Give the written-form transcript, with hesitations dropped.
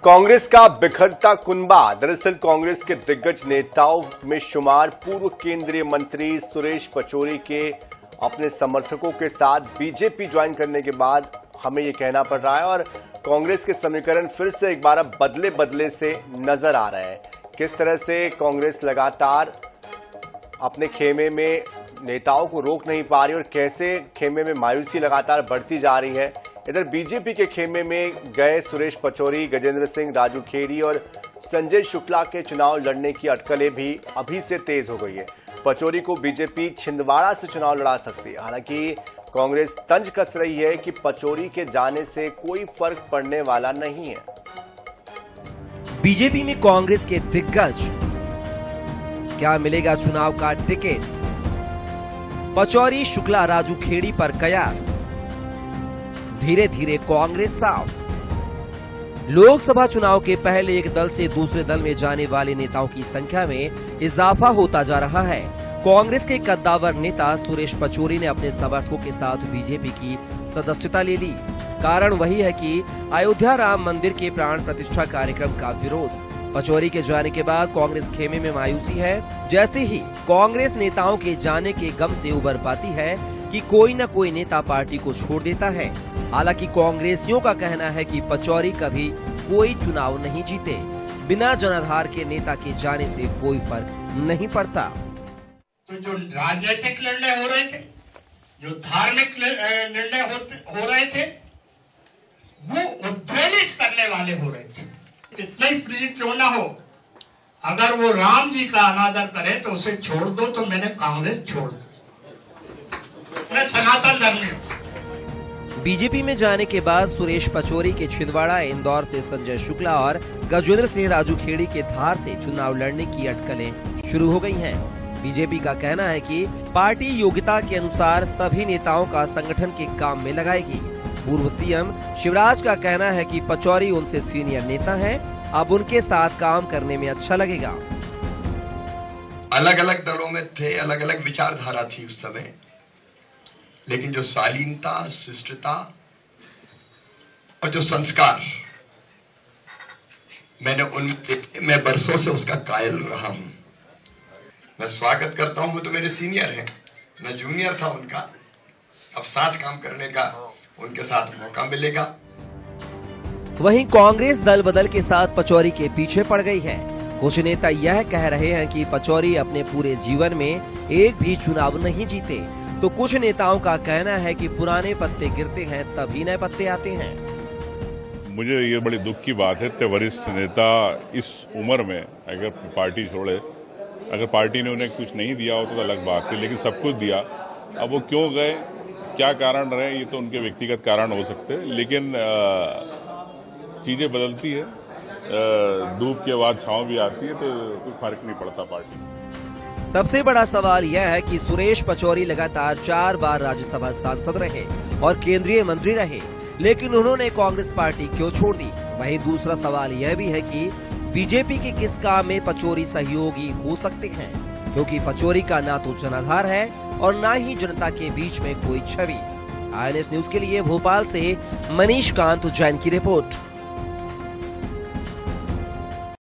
कांग्रेस का बिखरता कुनबा। दरअसल कांग्रेस के दिग्गज नेताओं में शुमार पूर्व केंद्रीय मंत्री सुरेश पचौरी के अपने समर्थकों के साथ बीजेपी ज्वाइन करने के बाद हमें यह कहना पड़ रहा है और कांग्रेस के समीकरण फिर से एक बार बदले बदले से नजर आ रहे हैं। किस तरह से कांग्रेस लगातार अपने खेमे में नेताओं को रोक नहीं पा रही और कैसे खेमे में मायूसी लगातार बढ़ती जा रही है। इधर बीजेपी के खेमे में गए सुरेश पचौरी, गजेंद्र सिंह, राजू खेड़ी और संजय शुक्ला के चुनाव लड़ने की अटकलें भी अभी से तेज हो गई है। पचौरी को बीजेपी छिंदवाड़ा से चुनाव लड़ा सकती है। हालांकि कांग्रेस तंज कस रही है कि पचौरी के जाने से कोई फर्क पड़ने वाला नहीं है। बीजेपी में कांग्रेस के दिग्गज, क्या मिलेगा चुनाव का टिकट? पचौरी, शुक्ला, राजू खेड़ी पर कयास। धीरे धीरे कांग्रेस साफ। लोकसभा चुनाव के पहले एक दल से दूसरे दल में जाने वाले नेताओं की संख्या में इजाफा होता जा रहा है। कांग्रेस के कद्दावर नेता सुरेश पचौरी ने अपने समर्थकों के साथ बीजेपी की सदस्यता ले ली। कारण वही है कि अयोध्या राम मंदिर के प्राण प्रतिष्ठा कार्यक्रम का विरोध। पचौरी के जाने के बाद कांग्रेस खेमे में मायूसी है। जैसे ही कांग्रेस नेताओं के जाने के गम से उबर पाती है कि कोई न कोई नेता पार्टी को छोड़ देता है। हालांकि कांग्रेसियों का कहना है कि पचौरी कभी कोई चुनाव नहीं जीते। बिना जनाधार के नेता के जाने से कोई फर्क नहीं पड़ता। तो जो राजनीतिक निर्णय हो रहे थे, जो धार्मिक निर्णय हो रहे थे, वो उद्वेलित करने वाले हो रहे थे। कितना ही प्रिय क्यों ना हो, अगर वो राम जी का अनादर करे तो उसे छोड़ दो। तो मैंने कांग्रेस छोड़ दी। मैं सनातन धर्मी हूं। बीजेपी में जाने के बाद सुरेश पचौरी के छिंदवाड़ा, इंदौर से संजय शुक्ला और गजेंद्र सिंह, राजू खेड़ी के धार से चुनाव लड़ने की अटकलें शुरू हो गई हैं। बीजेपी का कहना है कि पार्टी योग्यता के अनुसार सभी नेताओं का संगठन के काम में लगाएगी। पूर्व सीएम शिवराज का कहना है कि पचौरी उनसे सीनियर नेता हैं, अब उनके साथ काम करने में अच्छा लगेगा। अलग अलग दलों में थे, अलग अलग विचारधारा थी उस समय, लेकिन जो शालीनता, शिष्टता और जो संस्कार मैं बरसों से उसका कायल रहा हूं। मैं स्वागत करता हूं। वो तो मेरे सीनियर हैं, मैं जूनियर था उनका। अब साथ काम करने का उनके साथ मौका मिलेगा। वहीं कांग्रेस दल बदल के साथ पचौरी के पीछे पड़ गई है। कुछ नेता यह कह रहे हैं कि पचौरी अपने पूरे जीवन में एक भी चुनाव नहीं जीते, तो कुछ नेताओं का कहना है कि पुराने पत्ते गिरते हैं तभी नए पत्ते आते हैं। मुझे ये बड़ी दुख की बात है, इतने वरिष्ठ नेता इस उम्र में अगर पार्टी छोड़े, अगर पार्टी ने उन्हें कुछ नहीं दिया हो तो अलग बात थी, लेकिन सब कुछ दिया। अब वो क्यों गए, क्या कारण रहे, ये तो उनके व्यक्तिगत कारण हो सकते हैं, लेकिन चीजें बदलती है। धूप के बाद छांव भी आती है, तो कोई फर्क नहीं पड़ता पार्टी में। सबसे बड़ा सवाल यह है कि सुरेश पचौरी लगातार 4 बार राज्यसभा सांसद रहे और केंद्रीय मंत्री रहे, लेकिन उन्होंने कांग्रेस पार्टी क्यों छोड़ दी? वहीं दूसरा सवाल यह भी है कि बीजेपी के किस काम में पचौरी सहयोगी हो सकते हैं, क्योंकि पचौरी का ना तो जनाधार है और ना ही जनता के बीच में कोई छवि। INS न्यूज के लिए भोपाल से मनीष कांत जैन की रिपोर्ट।